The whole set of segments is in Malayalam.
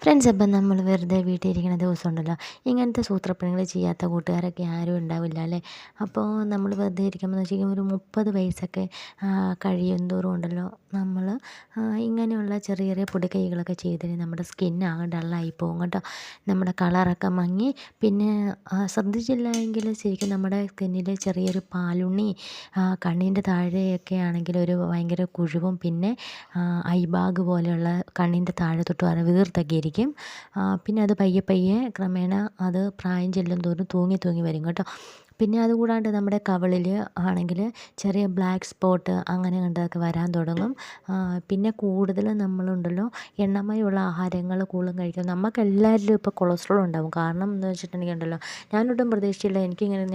ഫ്രണ്ട്സ്, അപ്പം നമ്മൾ വെറുതെ വീട്ടിലിരിക്കുന്ന ദിവസം ഉണ്ടല്ലോ, ഇങ്ങനത്തെ സൂത്രപ്പണികൾ ചെയ്യാത്ത കൂട്ടുകാരൊക്കെ ആരും ഉണ്ടാവില്ല അല്ലേ. അപ്പോൾ നമ്മൾ വെറുതെ ഇരിക്കുമ്പോൾ എന്ന് വെച്ചാൽ ഒരു 30 വയസ്സൊക്കെ കഴിയും തോറും ഉണ്ടല്ലോ, നമ്മൾ ഇങ്ങനെയുള്ള ചെറിയ ചെറിയ പൊടിക്കൈകളൊക്കെ ചെയ്തിട്ട് നമ്മുടെ സ്കിൻ ആകെ ഡള്ളായി പോകും കേട്ടോ. നമ്മുടെ കളറൊക്കെ മങ്ങി, പിന്നെ ശ്രദ്ധിച്ചില്ല എങ്കിൽ ശരിക്കും നമ്മുടെ സ്കിന്നിൽ ചെറിയൊരു പാലുണ്ണി, കണ്ണിൻ്റെ താഴെയൊക്കെ ആണെങ്കിൽ ഒരു ഭയങ്കര കുഴിവും, പിന്നെ ഐബാഗ് പോലെയുള്ള കണ്ണിൻ്റെ താഴെ തൊട്ട് വരെ വീർത്തൊക്കെ ഇരിക്കും. പിന്നെ അത് പയ്യെ പയ്യെ ക്രമേണ അത് പ്രായം ചെല്ലും തോറും തൂങ്ങി തൂങ്ങി വരും കേട്ടോ. പിന്നെ അതുകൂടാണ്ട് നമ്മുടെ കവിളിൽ ആണെങ്കിൽ ചെറിയ ബ്ലാക്ക് സ്പോട്ട് അങ്ങനെ കണ്ടതൊക്കെ വരാൻ തുടങ്ങും. പിന്നെ കൂടുതൽ നമ്മളുണ്ടല്ലോ എണ്ണമയമുള്ള ആഹാരങ്ങൾ കൂടുതലും കഴിക്കും. നമുക്കെല്ലാവരിലും ഇപ്പോൾ കൊളസ്ട്രോൾ ഉണ്ടാകും. കാരണം എന്ന് വെച്ചിട്ടുണ്ടെങ്കിൽ ഉണ്ടല്ലോ, ഞാനൊട്ടും പ്രതീക്ഷിച്ചില്ല.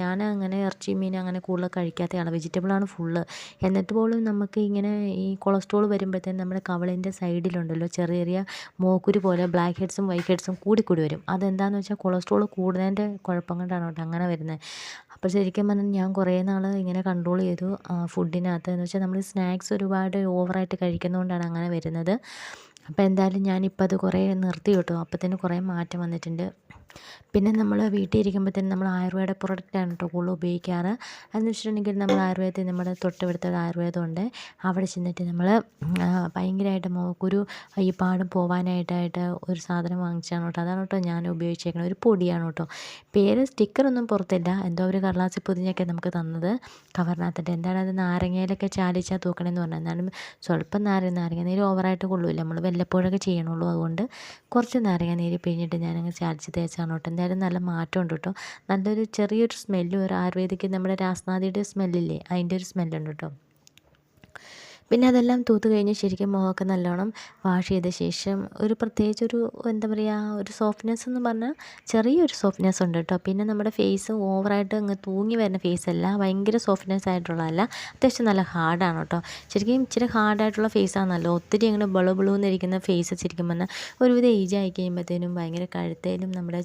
ഞാനങ്ങനെ ഇറച്ചി മീൻ അങ്ങനെ കൂടുതൽ കഴിക്കാത്തതാണ്, വെജിറ്റബിളാണ് ഫുള്ള്. എന്നിട്ട് പോലും നമുക്ക് ഇങ്ങനെ ഈ കൊളസ്ട്രോൾ വരുമ്പോഴത്തേനും നമ്മുടെ കവിളിൻ്റെ സൈഡിലുണ്ടല്ലോ ചെറിയ ചെറിയ മോക്കുരു പോലെ ബ്ലാക്ക് ഹെഡ്സും വൈറ്റ് ഹെഡ്സും കൂടിക്കൂടി വരും. അതെന്താണെന്ന് വെച്ചാൽ കൊളസ്ട്രോൾ കൂടുന്നതിൻ്റെ കുഴപ്പം കൊണ്ടാണ് കേട്ടോ അങ്ങനെ വരുന്നത്. അപ്പോൾ ശരിക്കും പറഞ്ഞാൽ ഞാൻ കുറേ നാൾ ഇങ്ങനെ കൺട്രോൾ ചെയ്തു ഫുഡിനകത്ത്. എന്ന് വെച്ചാൽ നമ്മൾ സ്നാക്സ് ഒരുപാട് ഓവറായിട്ട് കഴിക്കുന്നതുകൊണ്ടാണ് അങ്ങനെ വരുന്നത്. അപ്പോൾ എന്തായാലും ഞാനിപ്പോൾ അത് കുറേ നിർത്തി കേട്ടോ. അപ്പോഴത്തേന് കുറേ മാറ്റം വന്നിട്ടുണ്ട്. പിന്നെ നമ്മൾ വീട്ടിൽ ഇരിക്കുമ്പോഴത്തേനും നമ്മൾ ആയുർവേദ പ്രൊഡക്റ്റാണ് കേട്ടോ കൂടുതൽ ഉപയോഗിക്കാറ്. എന്ന് വെച്ചിട്ടുണ്ടെങ്കിൽ നമ്മൾ ആയുർവേദത്തിൽ നമ്മുടെ തൊട്ടടുത്ത ഒരു ആയുർവേദമുണ്ട്. അവിടെ ചെന്നിട്ട് നമ്മൾ ഭയങ്കരമായിട്ട് മോക്കൊരു ഈ പാടും പോവാനായിട്ടായിട്ട് ഒരു സാധനം വാങ്ങിച്ചാണ് കേട്ടോ. അതാണ് കേട്ടോ ഞാൻ ഉപയോഗിച്ചേക്കുന്നത്. ഒരു പൊടിയാണ് കേട്ടോ. പേര് സ്റ്റിക്കറൊന്നും പുറത്തില്ല, എന്തോ ഒരു കടലാസിൽ പൊതിഞ്ഞൊക്കെ നമുക്ക് തന്നത് കവറിനകത്തിട്ട്. എന്താണ് അത്, നാരങ്ങയിലൊക്കെ ചാലിച്ചാൽ തൂക്കണമെന്ന് പറഞ്ഞാൽ. എന്നാലും സ്വല്പം നാരങ്ങ നീര് ഓവറായിട്ട് കൊള്ളില്ല, നമ്മൾ വല്ലപ്പോഴൊക്കെ ചെയ്യണുള്ളൂ. അതുകൊണ്ട് കുറച്ച് നാരങ്ങ നീര് പിഴിഞ്ഞിട്ട് ഞാനങ്ങ് ചാലിച്ച് തേച്ചാണ് കേട്ടോ. എന്തായാലും നല്ല മാറ്റമുണ്ട് കേട്ടോ. നല്ലൊരു ചെറിയൊരു സ്മെല്ലും, ഒരു ആയുർവേദിക്ക് നമ്മുടെ രാസ്നാദിയുടെ സ്മെല്ലില്ലേ, അതിൻ്റെ ഒരു സ്മെല്ലുണ്ട് കേട്ടോ. പിന്നെ അതെല്ലാം തൂത്ത് കഴിഞ്ഞ് ശരിക്കും മുഖമൊക്കെ നല്ലോണം വാഷ് ചെയ്ത ശേഷം ഒരു പ്രത്യേകിച്ചൊരു എന്താ പറയുക, ഒരു സോഫ്റ്റ്നെസ് എന്ന് പറഞ്ഞാൽ ചെറിയൊരു സോഫ്റ്റ്നെസ് ഉണ്ട് കേട്ടോ. പിന്നെ നമ്മുടെ ഫേസ് ഓവറായിട്ട് അങ്ങ് തൂങ്ങി വരുന്ന ഫേസല്ല, ഭയങ്കര സോഫ്റ്റ്നെസ് ആയിട്ടുള്ളതല്ല, അത്യാവശ്യം നല്ല ഹാർഡാണ് കേട്ടോ. ശരിക്കും ഇച്ചിരി ഹാർഡായിട്ടുള്ള ഫേസാണല്ലോ. ഒത്തിരി അങ്ങനെ ബളുബിളൂന്നിരിക്കുന്ന ഫേസ് ശരിക്കും പറഞ്ഞാൽ ഒരുവിധം ഏജ് ആയി കഴിയുമ്പോഴത്തേനും ഭയങ്കര കഴുത്തേലും നമ്മുടെ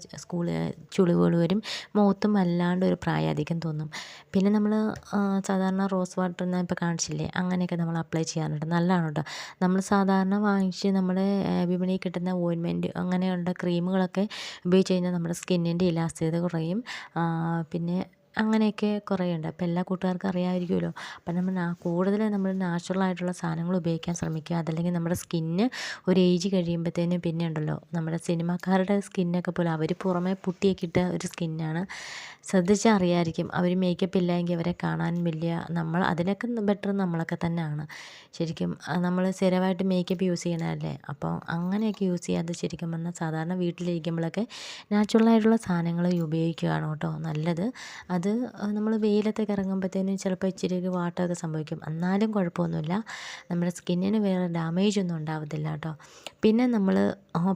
ചുളിവുകൾ വരും, മുഖത്തും അല്ലാണ്ട് ഒരു പ്രായാധിക്യം തോന്നും. പിന്നെ നമ്മൾ സാധാരണ റോസ് വാട്ടർ ഞാൻ ഇപ്പോൾ കാണിച്ചില്ലേ, അങ്ങനെയൊക്കെ നമ്മൾ അപ്ലൈ ചെയ്യാറുണ്ട്. നല്ലതാണ് കേട്ടോ. നമ്മൾ സാധാരണ വാങ്ങിച്ച് നമ്മുടെ വിപണിയിൽ കിട്ടുന്ന ഓയിൻമെൻറ്റ് അങ്ങനെയുള്ള ക്രീമുകളൊക്കെ ഉപയോഗിച്ച് കഴിഞ്ഞാൽ നമ്മുടെ സ്കിന്നിൻ്റെ ഇലാസ്തികത കുറയും. പിന്നെ അങ്ങനെയൊക്കെ കുറേയുണ്ട്. അപ്പോൾ എല്ലാ കൂട്ടുകാർക്കും അറിയാമായിരിക്കുമല്ലോ. അപ്പം നമ്മൾ കൂടുതൽ നമ്മൾ നാച്ചുറലായിട്ടുള്ള സാധനങ്ങൾ ഉപയോഗിക്കാൻ ശ്രമിക്കുക. അതല്ലെങ്കിൽ നമ്മുടെ സ്കിന്ന് ഒരു ഏജ് കഴിയുമ്പോഴത്തേനും പിന്നെ ഉണ്ടല്ലോ, നമ്മുടെ സിനിമാക്കാരുടെ സ്കിന്നൊക്കെ പോലെ അവർ പുറമെ പുട്ടിയൊക്കെ ഇട്ട ഒരു സ്കിന്നാണ്. ശ്രദ്ധിച്ചാൽ അറിയാമായിരിക്കും. അവർ മേക്കപ്പ് ഇല്ലെങ്കിൽ അവരെ കാണാൻ വലിയ, നമ്മൾ അതിനൊക്കെ ബെറ്റർ നമ്മളൊക്കെ തന്നെയാണ് ശരിക്കും. നമ്മൾ സ്ഥിരമായിട്ട് മേക്കപ്പ് യൂസ് ചെയ്യണതല്ലേ. അപ്പോൾ അങ്ങനെയൊക്കെ യൂസ് ചെയ്യാതെ ശരിക്കും പറഞ്ഞാൽ സാധാരണ വീട്ടിലിരിക്കുമ്പോഴൊക്കെ നാച്ചുറലായിട്ടുള്ള സാധനങ്ങൾ ഉപയോഗിക്കുകയാണ് കേട്ടോ നല്ലത്. അത് നമ്മൾ വെയിലത്തൊക്കെ ഇറങ്ങുമ്പോഴത്തേനും ചിലപ്പോൾ ഇച്ചിരി ഒരു വാട്ടമൊക്കെ സംഭവിക്കും, എന്നാലും കുഴപ്പമൊന്നുമില്ല, നമ്മുടെ സ്കിന്നിന് വേറെ ഡാമേജ് ഒന്നും ഉണ്ടാവത്തില്ല കേട്ടോ. പിന്നെ നമ്മൾ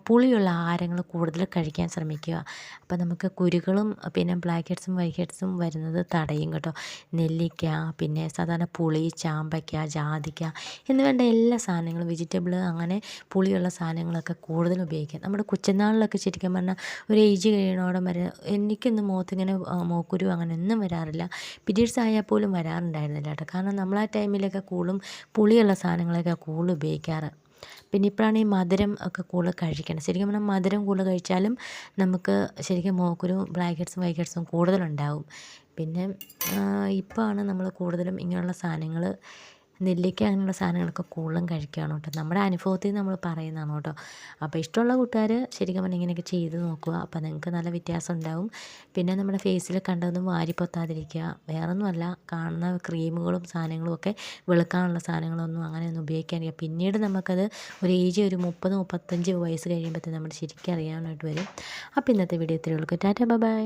പുളിയുള്ള ആഹാരങ്ങൾ കൂടുതൽ കഴിക്കാൻ ശ്രമിക്കുക. അപ്പോൾ നമുക്ക് കുരുകളും പിന്നെ ബ്ലാക്ക് ഹെഡ്സും വൈറ്റ് ഹെഡ്സും വരുന്നത് തടയും കേട്ടോ. നെല്ലിക്ക, പിന്നെ സാധാരണ പുളി, ചാമ്പയ്ക്ക, ജാതിക്ക എന്ന് വേണ്ട എല്ലാ സാധനങ്ങളും, വെജിറ്റബിൾ അങ്ങനെ പുളിയുള്ള സാധനങ്ങളൊക്കെ കൂടുതൽ ഉപയോഗിക്കുക. നമ്മുടെ കൊച്ചുനാളിലൊക്കെ ശരിക്കും പറഞ്ഞാൽ ഒരു ഏജ് കഴിയണോടം വരെ എനിക്കൊന്നും മുഖത്തിങ്ങനെ മോക്കുരു അങ്ങനെയൊന്നും വരാറില്ല. പീരിയഡ്സ് ആയാൽ പോലും വരാറുണ്ടായിരുന്നില്ല കേട്ടോ. കാരണം നമ്മൾ ആ ടൈമിലൊക്കെ കൂടുതലും പുളിയുള്ള സാധനങ്ങളൊക്കെ കൂടുതൽ ഉപയോഗിക്കാറ്. പിന്നെ ഇപ്പോഴാണ് ഈ മധുരം ഒക്കെ കൂടുതൽ കഴിക്കണം. ശരിക്കും പറഞ്ഞാൽ മധുരം കൂടുതൽ കഴിച്ചാലും നമുക്ക് ശരിക്കും മോക്കുരു, ബ്ലാക്ക് ഹെഡ്സും വൈറ്റ് ഹെഡ്സും കൂടുതലുണ്ടാവും. പിന്നെ ഇപ്പോൾ ആണ് നമ്മൾ കൂടുതലും ഇങ്ങനെയുള്ള സാധനങ്ങൾ, നെല്ലിക്ക അങ്ങനെയുള്ള സാധനങ്ങളൊക്കെ കൂടുതലും കഴിക്കുകയാണ് കേട്ടോ. നമ്മുടെ അനുഭവത്തിൽ നമ്മൾ പറയുന്നതാണ് കേട്ടോ. അപ്പോൾ ഇഷ്ടമുള്ള കൂട്ടുകാർ ശരിക്കും പറഞ്ഞാൽ ഇങ്ങനെയൊക്കെ ചെയ്ത് നോക്കുക. അപ്പോൾ നിങ്ങൾക്ക് നല്ല വ്യത്യാസം ഉണ്ടാവും. പിന്നെ നമ്മുടെ ഫേസിൽ കണ്ടതൊന്നും വാരി പൊത്താതിരിക്കുക. വേറൊന്നുമല്ല, കാണുന്ന ക്രീമുകളും സാധനങ്ങളും ഒക്കെ വെളുക്കാനുള്ള സാധനങ്ങളൊന്നും അങ്ങനെയൊന്നും ഉപയോഗിക്കാനില്ല. പിന്നീട് നമുക്കത് ഒരു ഏജ് ഒരു 30-35 വയസ്സ് കഴിയുമ്പോഴത്തേക്കും നമ്മൾ ശരിക്കും അറിയാനായിട്ട് വരും. അപ്പോൾ ഇന്നത്തെ വീഡിയോ ഇത്രയേ ഉള്ളൂ. Tata, bye bye.